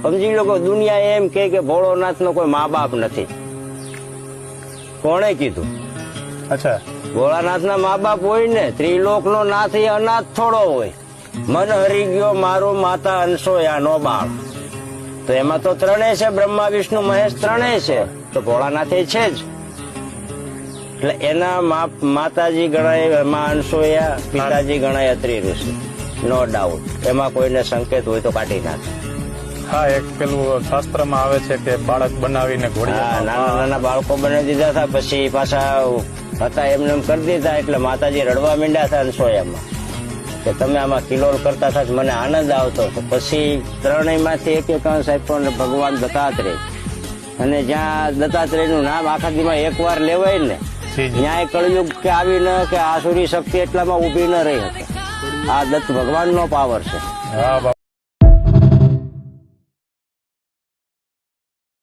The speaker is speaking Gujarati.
સમજી લો કે દુનિયા એમ કે ભોળોનાથ નો કોઈ મા બાપ નથી. કોણે કીધું? અચ્છા. ભોળાનાથ ના મા બાપ હોય ને, ત્રિલોક નો નાથ એ અનાથ થોડો હોય. મન હરી ગયો મારો માતા અનસોયાનો બાળ. તો એમાં તો ત્રણેય છે, બ્રહ્મા વિષ્ણુ મહેશ ત્રણેય છે, તો ભોળાનાથ એ છે જ. એટલે એના માતાજી ગણાય માં અનસોયા, પિતાજી ગણાય અત્રિ ઋષિ, નો ડાઉટ. એમાં કોઈને સંકેત હોય તો કાઢી નાખે. હા, એક પેલું શાસ્ત્રમાં આવે છે કે બાળક બનાવીને ઘોડિયા. નાના નાના બાળકો બનાવી દીધા હતા, પછી પાછા હતા એમને એમ કરી દીધા. એટલે માતાજી રડવા માંડ્યા હતા અનસોયામાં કે તમે આમાં કિલોલ કરતા હતા, મને આનંદ આવતો. પછી ત્રણેયમાંથી એક અંશ આપ્યો ને ભગવાન દત્તાત્રેય. અને જ્યાં દત્તાત્રેય નું નામ આખા દીમાં એક વાર લેવાય ને, ન્યાય કળયુગ કે આવી ન કે આસુરી શક્તિ એટલામાં ઉભી ન રહી હતી. આ દત્ત ભગવાન નો પાવર છે. હા બાપુ.